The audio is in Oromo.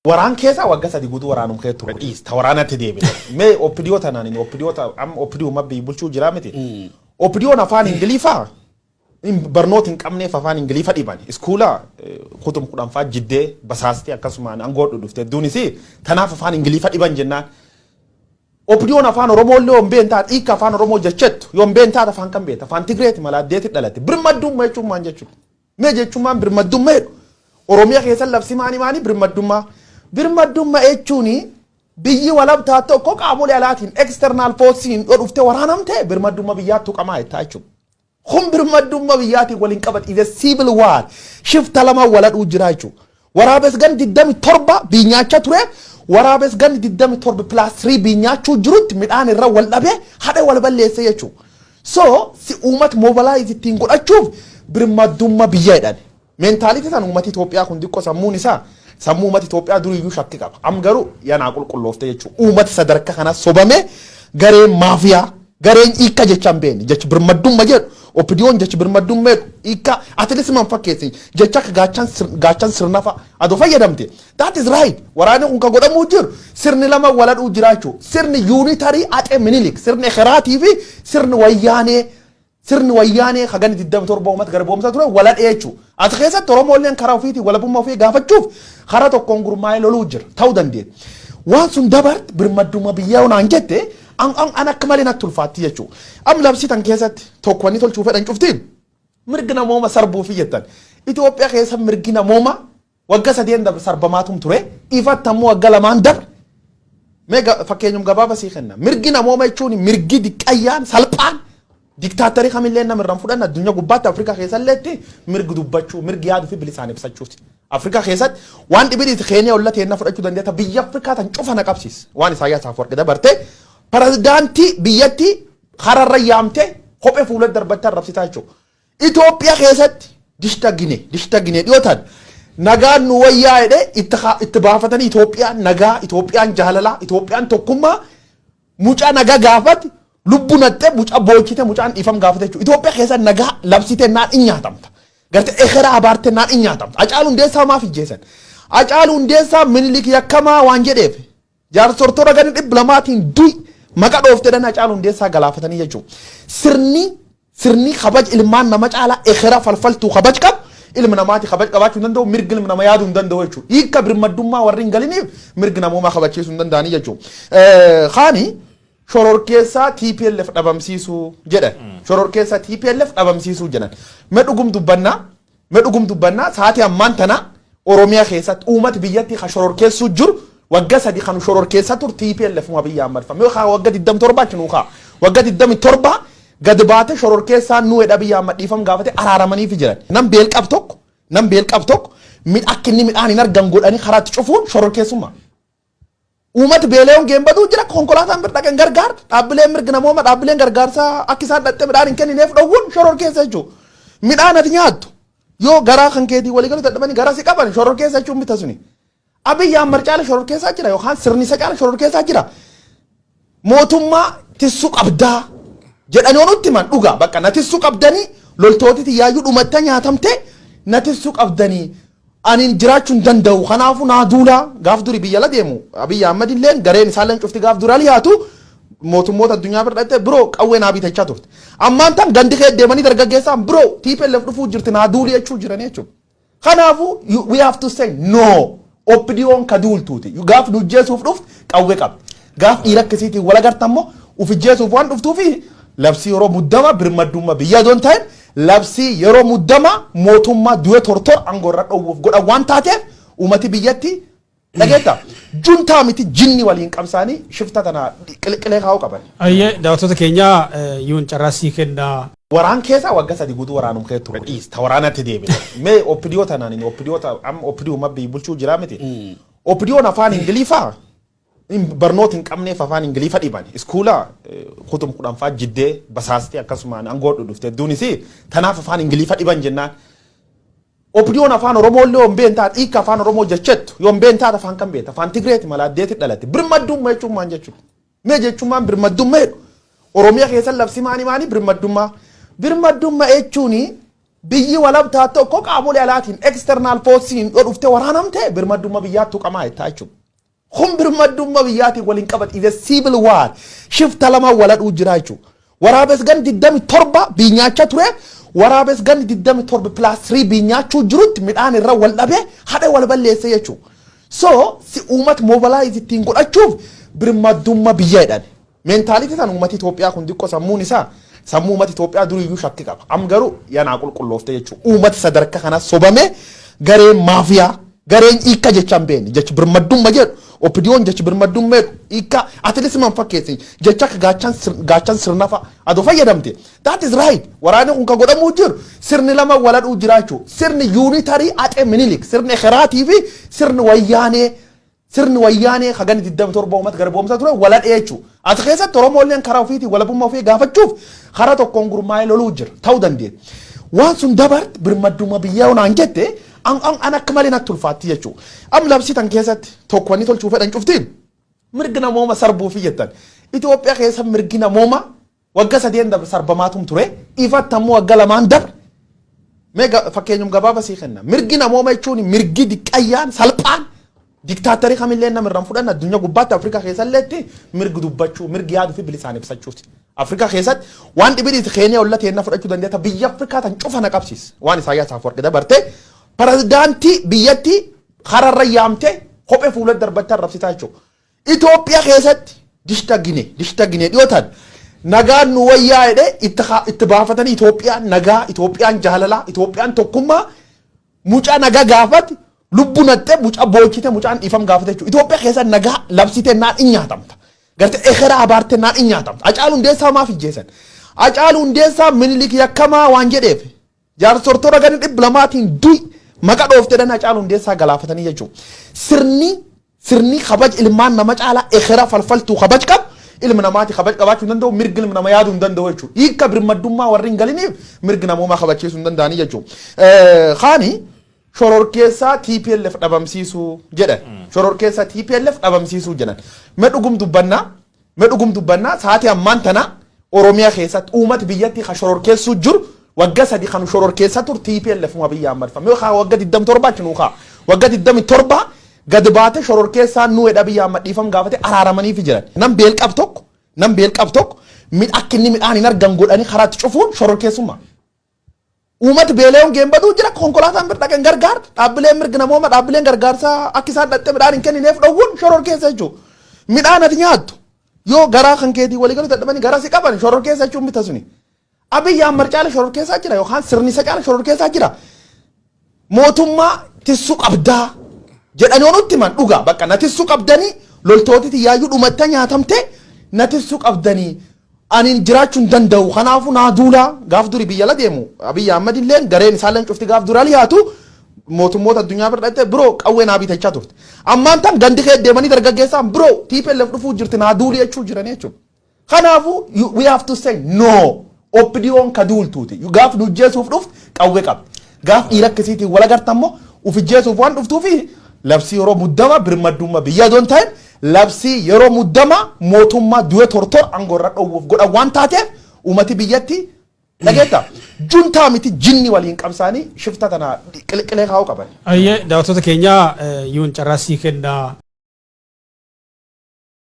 Waraan keessa waggaa sadi guutuu waraanum kee ture dhiista waraanatti deebi'e. Mee opidiyoo tanaan opidiyoo am opidiyoo mabbii bulchuu jira miti. Opidiyoon afaan Ingiliffaa barnoota hin qabneef afaan Ingiliffa dhiban. Iskuula kutum kudhanfaa jiddee basaastee akkasumaan angoodhu dhufte duunisi kanaaf afaan Ingiliffa dhiban jennaan. Opidiyoon afaan Oromoo illee yoon beentaa dhiikka afaan Oromoo jechettu yoon beentaa afaan kan beeta afaan Tigreeti malaaddeetti dhalate birmaddummaa jechuun maal jechuudha. Mee jechuun maal birmaddummaa jedhu Oromiyaa keessa labsi maani birmaddummaa. Birmaddummaa jechuuni biyyi walabtaa tokko qaamolee alaatiin external forcein dhufte waraanamte birmaddummaa biyyaattu qamaa jettaa jechuudha. Kun birmaddummaa biyyaatiin waliin qabat is a civil war shifta lama waladhuu jira jechuudha. Waraabes gan 27 biyyaacha ture waraabes gan 27 plus 3 biyyaachuu jirutti midhaan irra wal dhabe hadhe wal balleesse jechuudha. So si uumat mobilize ittiin godhachuuf birmaddummaa biyya jedhan. Mentaaliti tan uummata Itoophiyaa kun diqqoo sammuun isaa sammuu uummata Itoophiyaa duriyyuu shakki qaba. Am garuu yanaa qulqulloofte jechuudha. Uummata sadarkaa kana sobame gareen maafiyaa gareen hiikka jecha hin beekne jecha birmaddummaa jedhu opidiyoon jecha birmaddummaa jedhu hiikka atilis man fakkeessi jecha gaachan sirna fa'a adoo fayyadamte. That is right. Waraanni kun kan godhamuu jiru sirni lama waladhuu jiraachuu sirni yuunitarii Atsee Minilik sirni Ekheraatii fi sirni wayyaanee hagan 27 uummata garboomsa ture waladhee jechuudha. As keessatti Oromooleen karaa ofiitii walabummaa ofii gaafachuuf karaa tokkoon gurmaa'ee loluu jira ta'uu dandeenya. Waan sun dabarte birmaddummaa biyyaa onaan jette an akka malee natti ulfaatti jechuudha. Am labsitan keessatti tokko wanni tolchuu fedhan cuftiin mirgi namooma sarbuu fi jettan. Itoophiyaa keessa mirgi namooma waggaa 3 sarbamaatum ture ifatti ammoo waggaa 2 dabre. Mee fakkeenyum gabaaba sii kenna. Mirgi namooma jechuun mirgi diqqayyaan salphaan diktaatarii kamillee namirraan fudhan addunyaa gubbaatti Afrikaa keessalleetti mirgi dubbachuu mirgi yaaduu fi bilisaan ibsachuuti. Afrikaa keessatti waan dhibidhiiti Keeniyaa olla teenna fudhachuu dandeetta biyya Afrikaa tan cufa na qabsiis waan Isaayyaas Afwerqi dabarte pirezidaantii biyyatti hararra yaamte kophee fuula darbattaa rabsitaa jechuudha. Itoophiyaa keessatti dishta Ginee dhiyootaan nagaan nu wayyaa jedhee itti baafatanii Itoophiyaan nagaa Itoophiyaan jaalalaa Itoophiyaan tokkummaa mucaa nagaa gaafate lubbuun atte mucaa boolchite mucaan ifam gaafate jechuudha. Itoophiyaa keessa nagaa labsite naan in nyaatamta. Garte Ekheraa abaarte naan in nyaatamta. Hacaaluu Hundeessaa maaf ijjeessan? Hacaaluu Hundeessaa Minilik yakkamaa waan jedheef jaarsortoora gadi 200tiin du'i maqaa dhoofteedhaan Hacaaluu Hundeessaa galaafatanii jechuudha. Sirni kabaj ilmaan nama caalaa Ekheraa falfaltuu kabaj qabu ilma namaati kabaj qabaachuu hin danda'u mirgi ilma nama yaaduu hin danda'u jechuudha. Hiikka birmaddummaa warri hin galiniif mirgi namoomaa kabachiisuu hin danda'anii jechuudha. Kaani shororkeessaa TPLF dhabamsiisuu jedhan. Shororkeessaa TPLF dhabamsiisuu jedhan. Mee dhugum dubbannaa sa'aatii ammaan tana Oromiyaa keessatti uummata biyyatti kan shororkeessuu jiru waggaa 3 kan shororkeessaa tur TPLF ma biyya ammarfa. Mee waggaa 27 achinu waggaa 27 gad baate shororkeessaa nu edha biyya amma dhiifam gaafate araaramaniif jiran. Nam beelqab tokko akkinni midhaan hin argan godhanii karaatti cufuun shororkeessummaa. Uummata beeleewwan geembaduu jira konkolaataan bir dhaqan gargaar dhaabbileen mirga namooma dhaabbileen gargaarsaa akka isaan dhatte midhaan hin kennineef dhowwuun shororkeessa jechuudha. Midhaan ati nyaattu yoo garaa kan keetii walii galu dadhabanii garaa si qaban shororkeessa jechuun bita suni. Abiyyi Ahmad caala shororkeessaa jira yookaan sirni isa caala shororkeessaa jira. Mootummaa tissuu qabdaa jedhanii onutti man dhugaa bakka na tissuu qabdanii loltooti tiyyaayyuu dhumatta nyaatamte na tissuu qabdanii. Anin jiraachuun danda'u kanaafu naa duulaa gaaf duri biyya la deemu Abiyyi Ahmad illeen gareen isaalleen cufti gaaf duraa liyaatu mootummoota addunyaa bira dhatte biroo qawwee naa bitachaa turte. Ammaan tan gandi kee deemanii dargaggeessaan biroo TPLF dhufuu jirti naa duulii jechuu jiran jechuudha. Kanaafu we have to say no opidiyoon ka duultuuti gaaf nu jeesuuf dhufte qawwee qabdi. Gaaf dhiira akkasiitiin wal agartammoo uf jeesuuf waan dhuftuufi labsii yeroo muddama birmaddummaa biyya doon ta'e labsii yeroo muddama mootummaa du'e tortor angorra dhowwuuf godha waan taateef uummati biyyatti dhageetta juntaa miti jinni waliin qabsaanii shifta tana qilqilee kaa'uu qaban. Ayyee daawwattoota keenya yuun carraasii kennaa. Waraan keessa waggaa 3 guutuu waraanum kee ture dhiista waraanatti deebi'e. Mee opidiyoo tanaan opidiyoo mabbii bulchuu jira miti. Opidiyoon afaan Ingiliffaa barnoota hin qabneef afaan Ingiliffa dhiban. Iskuula kutum kudhanfaa jiddee basaastee akkasumaan angoodhu dhufte duunisi kanaaf afaan Ingiliffa dhiban jennaan. Opidiyoon afaan Oromoo illee yoon beentaa dhiikka afaan Oromoo jechettu yoon beentaa afaan kan beeta afaan Tigreeti malaaddeetti dhalate birmaddummaa jechuun maal jechuudha. Mee jechuun maal birmaddummaa jedhu Oromiyaa keessa labsi maani birmaddummaa. Birmaddummaa jechuun biyyi walabtaa tokko qaamolee alaatiin external forcein dhufte waraanamte birmadummaa biyyaattu qamaa itti jechuudha. Kun birmadummaa biyyaatiin waliin qabat is a civil war. Shifta lama waladhuu jira jechuudha. Waraabes gan 27 biyyaacha ture. Waraabes gan 27 plus 3 biyyaachuu jirutti midhaan irra wal dhabee hadha wal balleesse jechuudha. So si uumat mobilize ittiin godhachuuf birmadummaa biyyaa jedhan. Mentaaliti tan uummata Itoophiyaa kun diqqoo sammuun isaa sammuu uummata Itoophiyaa duriyyuu shakki qaba. Am garuu yanaa qulqulloofte jechuudha. Uummata sadarkaa kana sobame gareen maafiyaa gareen hiika jechaan beeni jecha birmadummaa jedhu opinion jecha birmadummaa jedhu hiika atilis man fakkeessi jecha gaachan sirnafa adoo fayyadamte. That is right. Waraanni kun ka godhamuu jiru sirni lama waladhuu jiraachuu sirni unitary ate minilik sirni khiraatii fi sirni wayyaanee hagan 27 uummata garboomsa ture waladhee jechuudha. As keessatti Oromooleen karaa ofiitii walabummaa ofii gaafachuuf karaa tokkoon gurmaa'ee loluu jira ta'uu dandeenya. Waan sun dabart birmadummaa biyyaa onaan jette an akka malee natti ulfaatti jechuudha. Am labsiitan keessatti tokkoonni tolchuu fedhan cuftiin mirgi namooma sarbuu fi jettan. Itoophiyaa keessa mirgi namooma wagga 3 sarbamaatum ture ifatti ammoo wagga 2 dabre. Mee fakkeenyum gabaaba sii kenna. Mirgi namooma jechuun mirgi diqqayyaan salphaan diktaatarii kamillee namirraan fudhanna addunyaa gubbaatti Afrikaa keessalleetti mirgi dubbachuu mirgi yaaduu fi bilisaan ibsachuuti. Afrikaa keessatti waan dhibiriiti Keeniyaa olla teenna fudhachuu dandeetta biyya Afrikaa tan cufa na qabsiis waan Isaayyaas Afwerqi dabarte pirezidaantii biyyatti hararra yaamte kophee fuula darbatta arrabsitaa jechuudha. Itoophiyaa keessatti dishta Ginee dhiyootaan nagaan nu wayyaa jedhee itti baafatanii Itoophiyaan jaalalaa Itoophiyaan tokkummaa mucaa nagaa gaafate lubbu natte mucaa boochite mucaan dhiifam gaafate jechuudha. Itoophiyaa keessatti nagaa labsite naan in nyaatamta. Garte ekera abaarte naan in nyaatamta. Hacaaluu Hundeessaa maaf ijjeessan? Hacaaluu Hundeessaa Minilik yakkamaa waan jedheef jaarsortora gadi 200tiin du'i maqaa dhoofteedhaan Hacaaluu Hundeessaa galaafatanii jechuudha. Sirni kabaj ilmaan nama caalaa ekera falfaltuu kabaj qabu ilma namaati kabaj qabaachuu hin danda'u mirgi ilma nama yaaduu hin danda'u jechuudha. Hiika birmadummaa warri hin galiniif mirgi namoomaa kabachiisuu hin danda'anii jechuudha. Kaani shororkeessaa TPLF dhabamsiisuu jedhan. Shororkeessaa TPLF dhabamsiisuu jedhan. Mee dhugum dubbannaa sa'aatii ammaan tana Oromiyaa keessatti uummata biyyatti ka shororkeessuu jiru wagga 3 kan shororkeessaa tur TPLF ma biyya ammalfame. Wagga 27 achinu wagga 27 gad baate shororkeessaa nu edha biyya ammadhiifam gaafate araaramanii fi jiran. Nam beel qab tokko akkinni midhaan hin argan godhanii karaatti cufuun shororkeessummaa. Uummata beeleewwan geembaduu jira konkolaataan bir dhaqan gargaar dhaabbileen mirga namooma dhaabbileen gargaarsaa akka isaan dhatte midhaan hin kennineef dhowwuun shororkeessa jechuudha. Midhaan ati nyaattu yoo garaa kan keetii walii galuu dadhabanii garaa si qaban shororkeessa jechuun bita suni. Abiyyi Ahmad caala shororkeessaa jira yookaan sirni isa caala shororkeessaa jira. Mootummaa tissuu qabdaa jedhanii onutti himan dhugaa bakka na tissuu qabdanii loltooti tiyyaayyuu dhumatta nyaatamte na tissuu qabdanii. Ani jiraachuu hin danda'u kanaafuu naa duulaa gaaf duri biyya la deemu Abiyyi Ahmad illee gareen isaallee cufti gaaf duraa liyaatu mootummoota addunyaa bira dhaqee biroo qawwee naa bitachaa turte. Ammaan tan gandi kee deemanii dargaggeessaan biroo TPLF dhufuu jirti naa duulii jechuu jiranii jechuudha. Kanaafuu we have to say no opinion ka duultuuti. Gaaf nu jeesuuf dhuftu qawwee qabdi. Gaaf dhiira akkasiitiin wal agartammoo ufi jeesuuf waan dhuftuufi labsii yeroo muddama birmadummaa biyya doon ta'e labsii yeroo muddama mootummaa du'e tortor angorra dhowwuuf godha waan taateef uummati biyyatti dhageetta juntaa miti jinni waliin qabsaanii shifta tana qilqilee kaa'uu qaban. Ayyee daawwattoota keenya yuun carraasii kennaa